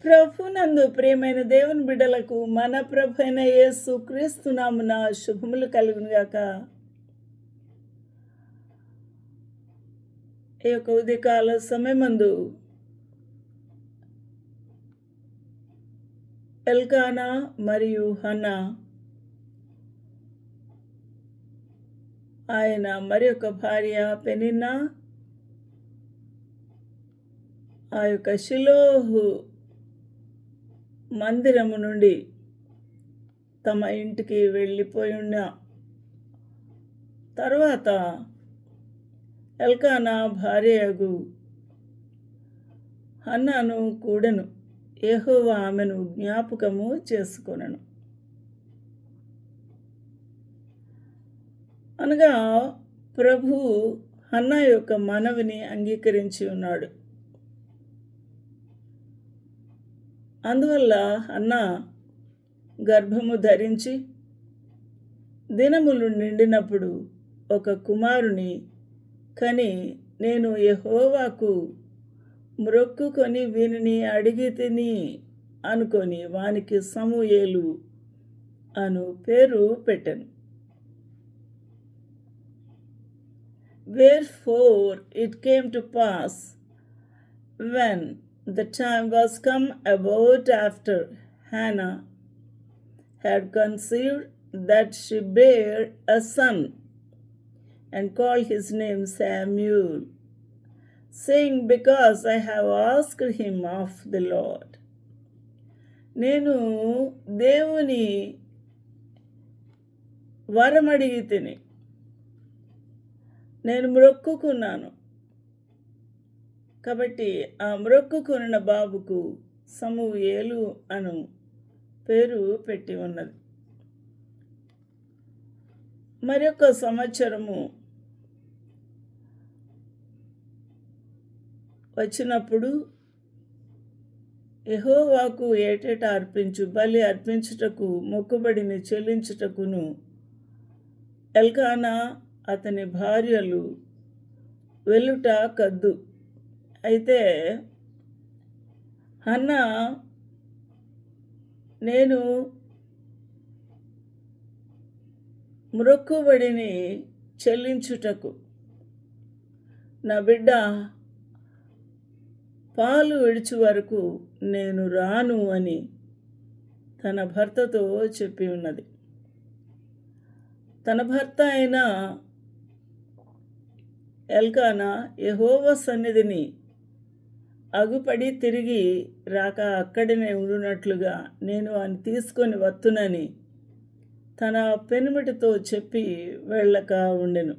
ప్రభునందు ప్రియమైన దేవుని బిడ్డలకు మన ప్రభు అయిన యేసు క్రీస్తు నామున శుభములు కలుగునుగాక. ఈ యొక్క ఉదయకాల సమయమందు ఎల్కానా మరియు హన్నా ఆయన మరి యొక్క భార్య పెనిన్నా ఆ యొక్క షిలోహు మందిరము నుండి తమ ఇంటికి వెళ్ళిపోయి ఉన్న తర్వాత ఎల్కానా భార్యగు హన్నాను కూడెను. యెహోవా ఆమెను జ్ఞాపకము చేసుకొనెను. అనగా ప్రభు హన్నా యొక్క మనవిని అంగీకరించి ఉన్నాడు. అందువల్ల హన్నా గర్భము ధరించి దినములు నిండినప్పుడు ఒక కుమారుని కని, నేను యెహోవాకు మ్రొక్కుకొని వీనిని అడిగి తిని అనుకొని వానికి సమూయేలు అను పేరు పెట్టెను. Wherefore it came to pass, when the time was come about after Hannah had conceived, that she bare a son, and called his name Samuel, saying, Because I have asked him of the Lord. నేను దేవుని వరమడిగి తిని, నేను మ్రొక్కుకున్నాను కాబట్టి ఆ మ్రొక్కుకొనిన బాబుకు సమూయేలు అను పేరు పెట్టి ఉన్నది. మరొక సంవత్సరము వచ్చినప్పుడు యెహోవాకు ఏటేటా అర్పించు బలి అర్పించుటకు మొక్కుబడిని చెల్లించుటకును ఎల్కానా అతని భార్యలు వెళ్ళుట కద్దు. అయితే హన్నా, నేను మ్రొక్కుబడిని చెల్లించుటకు నా బిడ్డ పాలు విడిచి వరకు నేను రాను అని తన భర్తతో చెప్పి ఉన్నది. తన భర్త అయిన ఎల్కానా యెహోవా సన్నిధిని అగుపడి తిరిగి రాక అక్కడనే ఉండునట్లుగా నేను అని తీసుకొని వత్తునని తన పెనిమిటితో చెప్పి వెళ్ళక ఉండెను.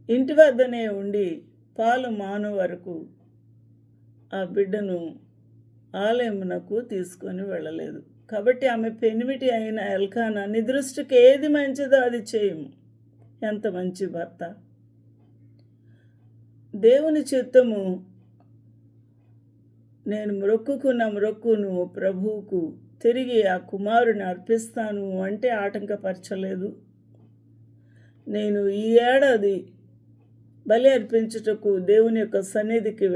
ఇంటి వద్దనే ఉండి పాలు మాను వరకు ఆ బిడ్డను ఆలయమునకు తీసుకొని వెళ్ళలేదు. కాబట్టి ఆమె పెనిమిటి అయిన ఎల్కానా, నీ దృష్టికి ఏది మంచిదో అది చేయము. ఎంత మంచి భర్త! దేవుని చిత్తము, నేను మ్రొక్కుకున్న మ్రొక్కును ప్రభువుకు తిరిగి ఆ కుమారుని అర్పిస్తాను అంటే ఆటంకపరచలేదు. నేను ఈ ఏడాది బలి అర్పించుటకు దేవుని యొక్క సన్నిధికి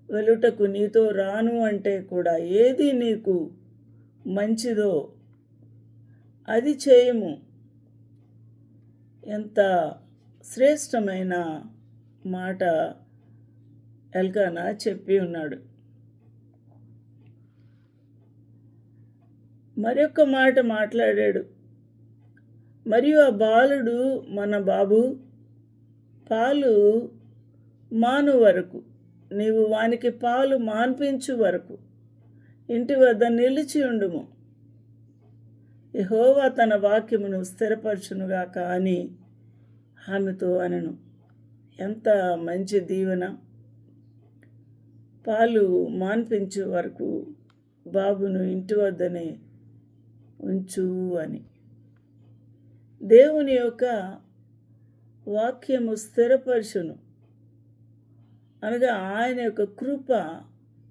వెళ్ళుటకు నీతో రాను అంటే కూడా ఏది నీకు మంచిదో అది చేయము. ఎంత శ్రేష్టమైన మాట ఎల్కానా చెప్పి ఉన్నాడు. మరొక మాట మాట్లాడాడు. మరియు ఆ బాలుడు మన బాబు పాలు మాను వరకు, నీవు వానికి పాలు మాన్పించు వరకు ఇంటి వద్ద నిలిచి ఉండుము. యెహోవా తన వాక్యమును స్థిరపరచునుగాక అని ఆమెతో అనెను. ఎంత మంచి దీవెన! పాలు మాన్పించు వరకు బాబును ఇంటి వద్దనే ఉంచు అని. దేవుని యొక్క వాక్యము స్థిరపరచును అనగా ఆయన యొక్క కృప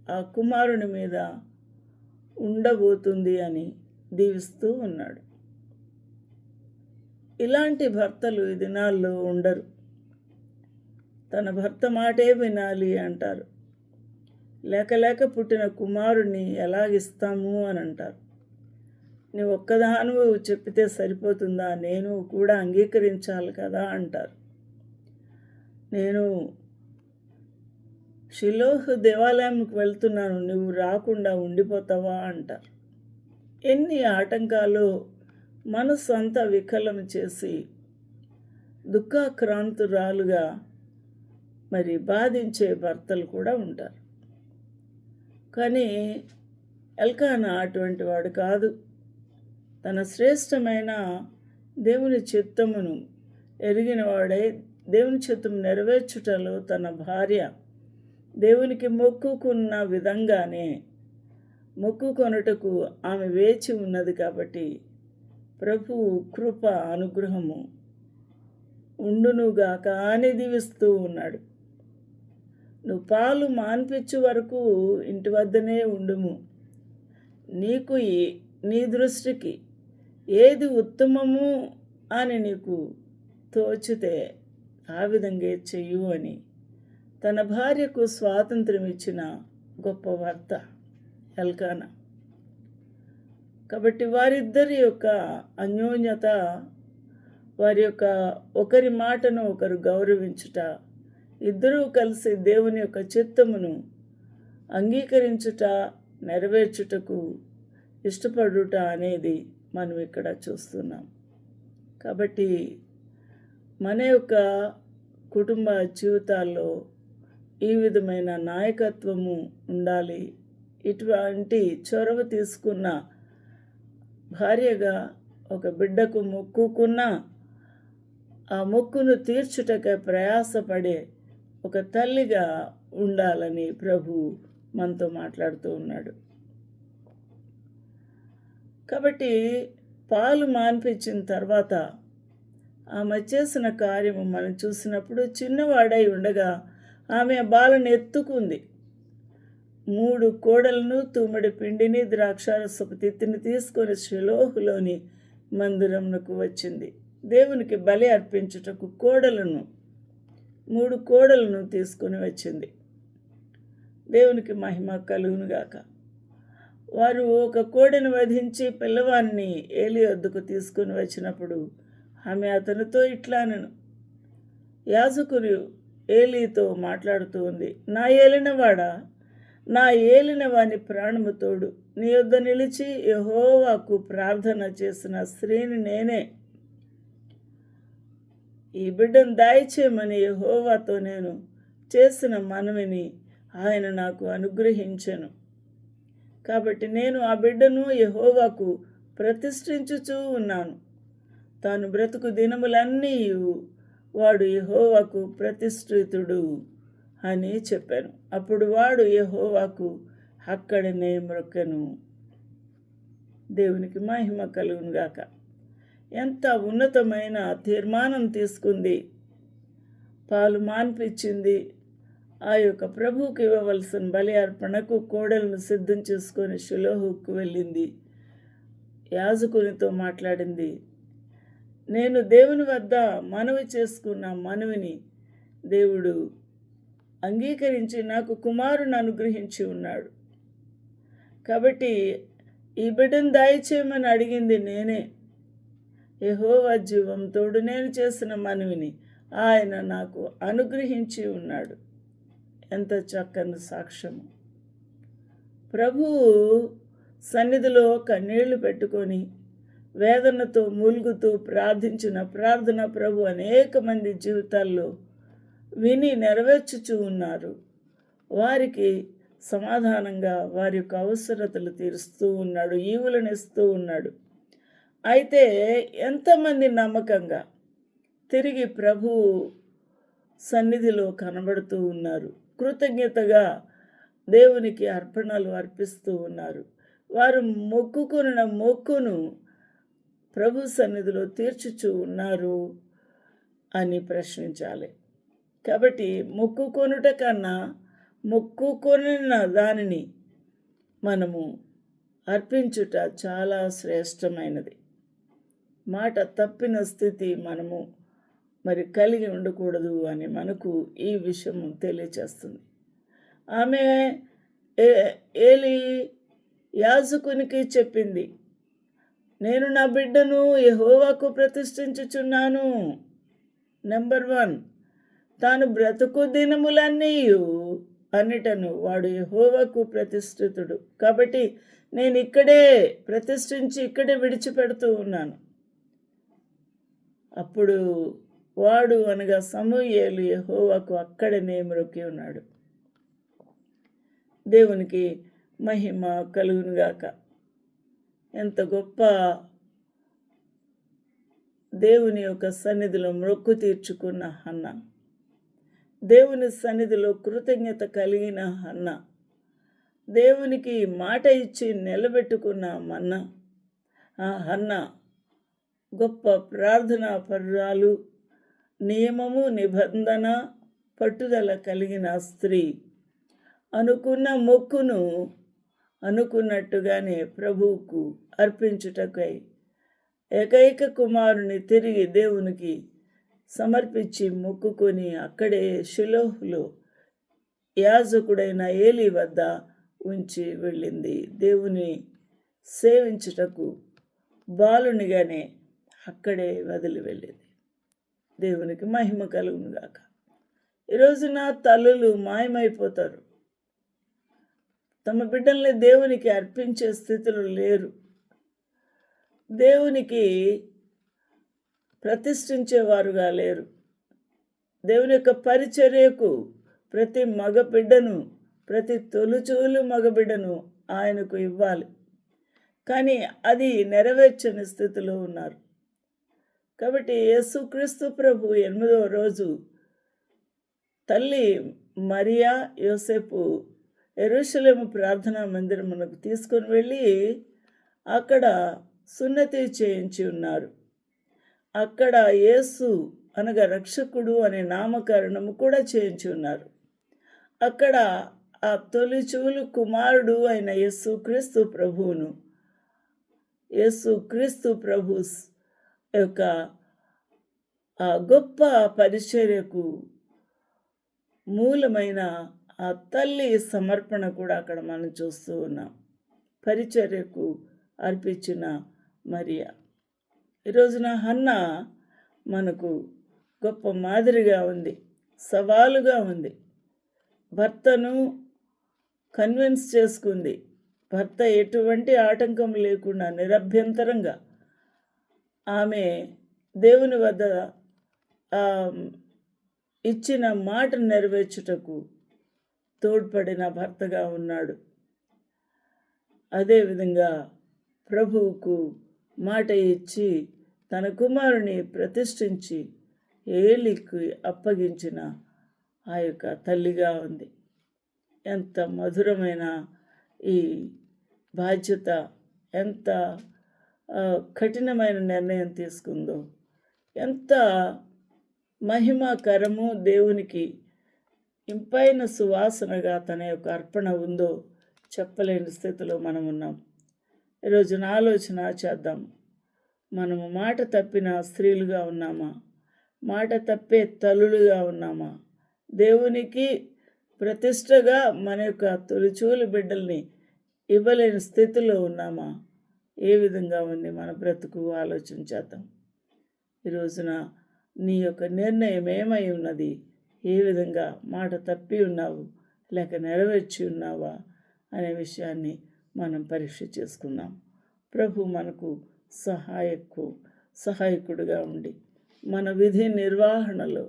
ఆ కుమారుని మీద ఉండబోతుంది అని దీవిస్తూ ఉన్నాడు. ఇలాంటి భర్తలు ఈ దినాల్లో ఉండరు. తన భర్త మాటే వినాలి అంటారు. లేక లేక పుట్టిన కుమారుణ్ణి ఎలాగిస్తాము అని అంటారు. నువ్వు ఒక్కదానివి చెప్పితే సరిపోతుందా, నేను కూడా అంగీకరించాలి కదా అంటారు. నేను షిలోహ్ దేవాలయంకి వెళ్తున్నాను, నువ్వు రాకుండా ఉండిపోతావా అంటారు. ఎన్ని ఆటంకాలు మనసు అంతా వికలం చేసి దుఃఖాక్రాంతురాలుగా మరి బాధించే భర్తలు కూడా ఉంటారు. కానీ ఎల్కానా అటువంటి వాడు కాదు. తన శ్రేష్టమైన దేవుని చిత్తమును ఎరిగిన వాడై దేవుని చిత్తం నెరవేర్చుటలో తన భార్య దేవునికి మొక్కుకున్న విధంగానే మొక్కుకొనుటకు ఆమె వేచి ఉన్నది కాబట్టి ప్రభువు కృప అనుగ్రహము ఉండునుగాక అని దీవిస్తూ ఉన్నాడు. నువ్వు పాలు మాన్పించు వరకు ఇంటి వద్దనే ఉండుము. నీకు నీ దృష్టికి ఏది ఉత్తమము అని నీకు తోచితే ఆ విధంగా చెయ్యు అని తన భార్యకు స్వాతంత్రం ఇచ్చిన గొప్ప భర్త ఎల్కానా. కాబట్టి వారిద్దరి యొక్క అన్యోన్యత, వారి యొక్క ఒకరి మాటను ఒకరు గౌరవించుట, ఇద్దరూ కలిసి దేవుని యొక్క చిత్తమును అంగీకరించుట, నెరవేర్చుటకు ఇష్టపడుట అనేది మనం ఇక్కడ చూస్తున్నాం. కాబట్టి మన యొక్క కుటుంబ జీవితాల్లో ఈ విధమైన నాయకత్వము ఉండాలి. ఇటువంటి చొరవ తీసుకున్న భార్యగా ఒక బిడ్డకు మొక్కుకున్న ఆ మొక్కును తీర్చుటకై ప్రయాసపడే ఒక తల్లిగా ఉండాలని ప్రభు మనతో మాట్లాడుతూ ఉన్నాడు. కాబట్టి పాలు మాన్పించిన తర్వాత ఆమె చేసిన కార్యము మనం చూసినప్పుడు, చిన్నవాడై ఉండగా ఆమె బాలను ఎత్తుకుంది. 3 కోడలను, తూమెడు పిండిని, ద్రాక్షారసపు తిత్తిని తీసుకొని షిలోహులోని మందిరమునకు వచ్చింది. దేవునికి బలి అర్పించుటకు 3 కోడలను తీసుకొని వచ్చింది. దేవునికి మహిమ కలుగునుగాక. వారు ఒక కోడెను వధించి పిల్లవాడిని ఏలి వద్దకు తీసుకొని వచ్చినప్పుడు ఆమె అతనితో ఇట్లానెను. యాజకుడు ఏలీతో మాట్లాడుతూ ఉంది, నా ఏలినవాడా, నా ఏలిన వాని ప్రాణము తోడు, నీ యొద్ద నిలిచి యెహోవాకు ప్రార్థన చేసిన స్త్రీని నేనే. ఈ బిడ్డను దయచేయమని యెహోవాతో నేను చేసిన మనవిని ఆయన నాకు అనుగ్రహించెను. కాబట్టి నేను ఆ బిడ్డను యెహోవాకు ప్రతిష్ఠించుచూ ఉన్నాను. తాను బ్రతుకు దినములన్నీ వాడు యెహోవాకు ప్రతిష్ఠితుడు అని చెప్పాను. అప్పుడు వాడు యెహోవాకు అక్కడనే మ్రొక్కెను. దేవునికి మహిమ కలుగునుగాక. ఎంత ఉన్నతమైన తీర్మానం తీసుకుంది, పాలు మాన్పించింది. ఆ యొక్క ప్రభువుకి ఇవ్వవలసిన బలి అర్పణకు కోడలను సిద్ధం చేసుకొని షిలోహుకు వెళ్ళింది. యాజకునితో మాట్లాడింది. నేను దేవుని వద్ద మనవి చేసుకున్న మనవిని దేవుడు అంగీకరించి నాకు కుమారుని అనుగ్రహించి ఉన్నాడు. కాబట్టి ఈ బిడ్డను దయచేయమని అడిగింది నేనే. యెహోవా జీవం తోడు నేను చేసిన మనవిని ఆయన నాకు అనుగ్రహించి ఉన్నాడు. ఎంత చక్కని సాక్ష్యము. ప్రభువు సన్నిధిలో కన్నీళ్లు పెట్టుకొని వేదనతో మూలుగుతూ ప్రార్థించిన ప్రార్థన ప్రభు అనేక మంది జీవితాల్లో విని నెరవేర్చుచూ ఉన్నారు. వారికి సమాధానంగా వారి యొక్క అవసరతలు తీరుస్తూ ఉన్నాడు, ఈవులను ఇస్తూ ఉన్నాడు. అయితే ఎంతమంది నమ్మకంగా తిరిగి ప్రభు సన్నిధిలో కనబడుతూ ఉన్నారు, కృతజ్ఞతగా దేవునికి అర్పణలు అర్పిస్తూ ఉన్నారు. వారు మొక్కుకున్న మొక్కును ప్రభు సన్నిధిలో తీర్చుచూ ఉన్నారు అని ప్రశ్నించాలి. కాబట్టి మొక్కుకొనుట కన్నా మొక్కుకొనిన దానిని మనము అర్పించుట చాలా శ్రేష్టమైనది. మాట తప్పిన స్థితి మనము మరి కలిగి ఉండకూడదు అని మనకు ఈ విషయం తెలియచేస్తుంది. ఆమె ఏలి యాజకునికి చెప్పింది, నేను నా బిడ్డను యెహోవాకు ప్రతిష్ఠించుచున్నాను. నెంబర్ 1, తాను బ్రతుకు దినములన్నీ అన్నిటను వాడు యెహోవాకు ప్రతిష్ఠితుడు. కాబట్టి నేను ఇక్కడే ప్రతిష్ఠించి ఇక్కడే విడిచిపెడుతూ ఉన్నాను. అప్పుడు వాడు అనగా సమూయేలు యెహోవాకు అక్కడనే మ్రొక్కి ఉన్నాడు. దేవునికి మహిమ కలుగునుగాక. ఎంత గొప్ప దేవుని యొక్క సన్నిధిలో మొక్కు తీర్చుకున్న హన్న, దేవుని సన్నిధిలో కృతజ్ఞత కలిగిన హన్న, దేవునికి మాట ఇచ్చి నిలబెట్టుకున్న మన్న ఆ హన్న గొప్ప ప్రార్థనా పరురాలు, నియమము నిబంధన పట్టుదల కలిగిన స్త్రీ. అనుకున్న మొక్కును అనుకున్నట్టుగానే ప్రభువుకు అర్పించుటకై ఏకైక కుమారుని తిరిగి దేవునికి సమర్పించి మొక్కుకొని అక్కడే షిలోహులో యాజకుడైన ఏలీ వద్ద ఉంచి వెళ్ళింది. దేవుని సేవించుటకు బాలునిగానే అక్కడే వదిలి వెళ్ళింది. దేవునికి మహిమ కలుగునుగాక. ఈరోజున తల్లులు మాయమైపోతారు. తమ బిడ్డల్ని దేవునికి అర్పించే స్థితిలో లేరు. దేవునికి ప్రతిష్ఠించేవారుగా లేరు. దేవుని యొక్క పరిచర్యకు ప్రతి మగబిడ్డను, ప్రతి తొలిచూలు మగబిడ్డను ఆయనకు ఇవ్వాలి. కానీ అది నెరవేర్చని స్థితిలో ఉన్నారు. కాబట్టి యేసుక్రీస్తు ప్రభు 8వ రోజు తల్లి మరియా యోసేపు యెరూషలేము ప్రార్థనా మందిరమునకు తీసుకొని వెళ్ళి అక్కడ సున్నతి చేయించి ఉన్నారు. అక్కడ యేసు అనగా రక్షకుడు అనే నామకరణము కూడా చేయించి ఉన్నారు. అక్కడ ఆ తొలిచూలు కుమారుడు అయిన యేసుక్రీస్తు ప్రభువును, యేసుక్రీస్తు ప్రభు యొక్క ఆ గొప్ప పరిచర్యకు మూలమైన ఆ తల్లి సమర్పణ కూడా అక్కడ మనం చూస్తూ ఉన్నాం. పరిచర్యకు అర్పించిన మరియా. ఈరోజున హన్న మనకు గొప్ప మాదిరిగా ఉంది, సవాలుగా ఉంది. భర్తను కన్విన్స్ చేసుకుంది. భర్త ఎటువంటి ఆటంకం లేకుండా నిరభ్యంతరంగా ఆమె దేవుని వద్ద ఇచ్చిన మాట నెరవేర్చుటకు తోడ్పడిన భర్తగా ఉన్నాడు. అదేవిధంగా ప్రభువుకు మాట ఇచ్చి తన కుమారుని ప్రతిష్ఠించి ఏలికి అప్పగించిన ఆ యొక్క తల్లిగా ఉంది. ఎంత మధురమైన ఈ బాధ్యత, ఎంత కఠినమైన నిర్ణయం తీసుకుందో, ఎంత మహిమాకరము, దేవునికి ఇంపైన సువాసనగా తన యొక్క అర్పణ ఉందో చెప్పలేని స్థితిలో మనం ఉన్నాం. ఈరోజున ఆలోచన చేద్దాం. మనము మాట తప్పిన స్త్రీలుగా ఉన్నామా? మాట తప్పే తల్లులుగా ఉన్నామా? దేవునికి ప్రతిష్టగా మన యొక్క తొలిచూలు బిడ్డల్ని ఇవ్వలేని స్థితిలో ఉన్నామా? ఏ విధంగా ఉంది మన బ్రతుకు? ఆలోచన చేద్దాం. ఈరోజున నీ యొక్క నిర్ణయం ఏమై ఉన్నది? ఏ విధంగా మాట తప్పి ఉన్నావు లేక నెరవేర్చి ఉన్నావా అనే విషయాన్ని మనం పరీక్ష చేసుకుందాం. ప్రభు మనకు సహాయకుడిగా ఉండి మన విధి నిర్వహణలో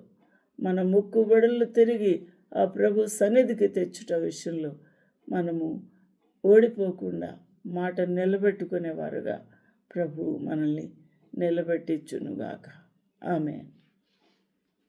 మన మొక్కుబడులు తిరిగి ఆ ప్రభు సన్నిధికి తెచ్చుట విషయంలో మనము ఓడిపోకుండా మాట నిలబెట్టుకునేవారుగా ప్రభు మనల్ని నిలబెట్టించునుగాక. ఆమేన్.